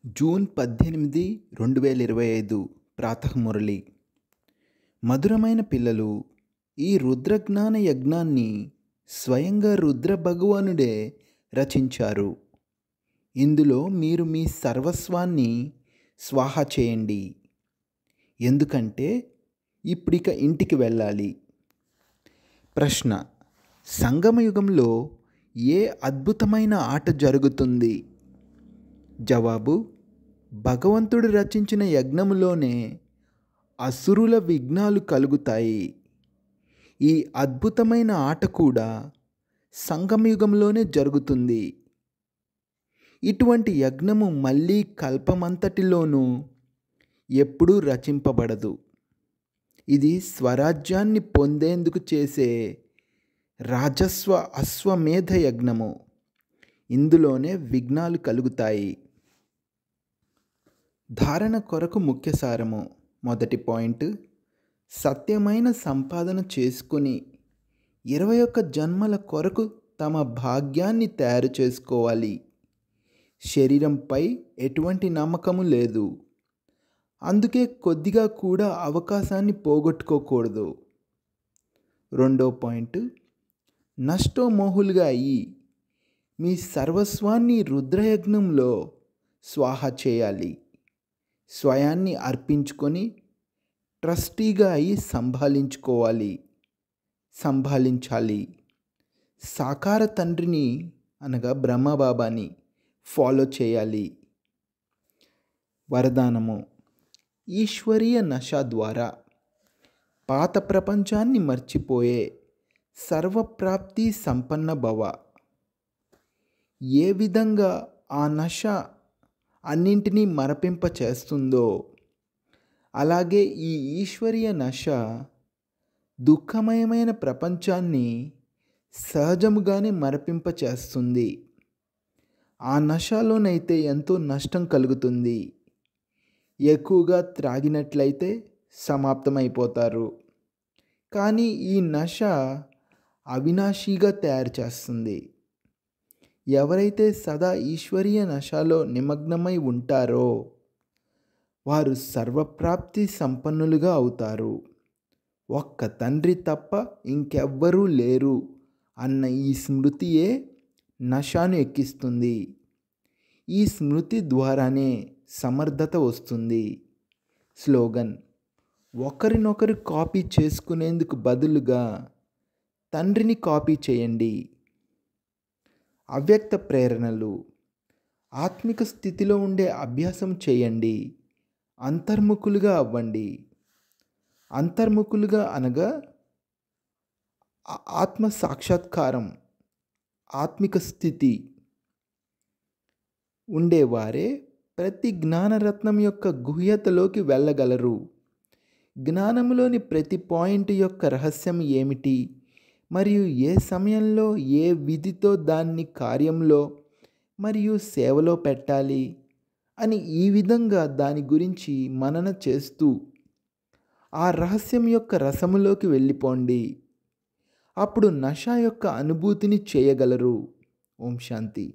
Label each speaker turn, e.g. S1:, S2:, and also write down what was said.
S1: June 18, 2025 ప్రాతఃమురళి. మధురమైన పిల్లలు, ఈ రుద్రజ్ఞాన యజ్ఞాన్ని స్వయంగా రుద్ర భగవానుడే రచించారు. ఇందులో మీరు మీ సర్వస్వాన్ని స్వాహ చేయండి. ఎందుకంటే ఇప్పుడిక ఇంటికి వెళ్ళాలి. ప్రశ్న: సంగమయుగంలో ఏ అద్భుతమైన ఆట జరుగుతుంది? జవాబు: భగవంతుడు రచించిన యజ్ఞములోనే అసురుల విఘ్నాలు కలుగుతాయి. ఈ అద్భుతమైన ఆట కూడా సంగమయుగంలోనే జరుగుతుంది. ఇటువంటి యజ్ఞము మళ్ళీ కల్పమంతటిలోనూ ఎప్పుడూ రచింపబడదు. ఇది స్వరాజ్యాన్ని పొందేందుకు చేసే రాజస్వ అశ్వమేధ యజ్ఞము. ఇందులోనే విఘ్నాలు కలుగుతాయి. ధారణ కొరకు ముఖ్య సారము. మొదటి పాయింట్: సత్యమైన సంపాదన చేసుకుని 21 జన్మల కొరకు తమ భాగ్యాన్ని తయారు చేసుకోవాలి. శరీరంపై ఎటువంటి నమ్మకము లేదు. అందుకే కొద్దిగా కూడా అవకాశాన్ని పోగొట్టుకోకూడదు. రెండో పాయింట్: నష్టోమోహులుగా అయ్యి మీ సర్వస్వాన్ని రుద్రయజ్ఞంలో స్వాహ చేయాలి. స్వయాన్ని అర్పించుకొని ట్రస్టీగా అయి సంభాలించాలి. సాకార తండ్రిని అనగా బ్రహ్మబాబాని ఫాలో చేయాలి. వరదానము: ఈశ్వరీయ నశ ద్వారా పాత ప్రపంచాన్ని మర్చిపోయే సర్వప్రాప్తి సంపన్న భవ. ఏ విధంగా ఆ నశ అన్నింటినీ మరపింప చేస్తుందో అలాగే ఈ ఈశ్వరీయ నశ దుఃఖమయమైన ప్రపంచాన్ని సహజముగానే మరపింప చేస్తుంది. ఆ నశలోనైతే ఎంతో నష్టం కలుగుతుంది. ఎక్కువగా త్రాగినట్లయితే సమాప్తమైపోతారు. కానీ ఈ నశ అవినాశిగా తయారు చేస్తుంది. ఎవరైతే సదా ఈశ్వరీయ నశలో నిమగ్నమై ఉంటారో వారు సర్వప్రాప్తి సంపన్నులుగా అవుతారు. ఒక్క తండ్రి తప్ప ఇంకెవ్వరూ లేరు అన్న ఈ స్మృతియే నశను ఎక్కిస్తుంది. ఈ స్మృతి ద్వారానే సమర్థత వస్తుంది. స్లోగన్: ఒకరినొకరు కాపీ చేసుకునేందుకు బదులుగా తండ్రిని కాపీ చేయండి. అవ్యక్త ప్రేరణలు: ఆత్మిక స్థితిలో ఉండే అభ్యాసం చేయండి. అంతర్ముఖులుగా అవ్వండి. అంతర్ముఖులుగా అనగా ఆత్మ సాక్షాత్కారం, ఆత్మిక స్థితి ఉండేవారే ప్రతి జ్ఞానరత్నం యొక్క గుహ్యతలోకి వెళ్ళగలరు. జ్ఞానంలోని ప్రతి పాయింట్ యొక్క రహస్యం ఏమిటి మరియు ఏ సమయంలో ఏ విధితో దాన్ని కార్యంలో మరియు సేవలో పెట్టాలి అని ఈ విధంగా దాని గురించి మనన చేస్తూ ఆ రహస్యం యొక్క రసములోకి వెళ్ళిపోండి. అప్పుడు నశ యొక్క అనుభూతిని చేయగలరు. ఓం శాంతి.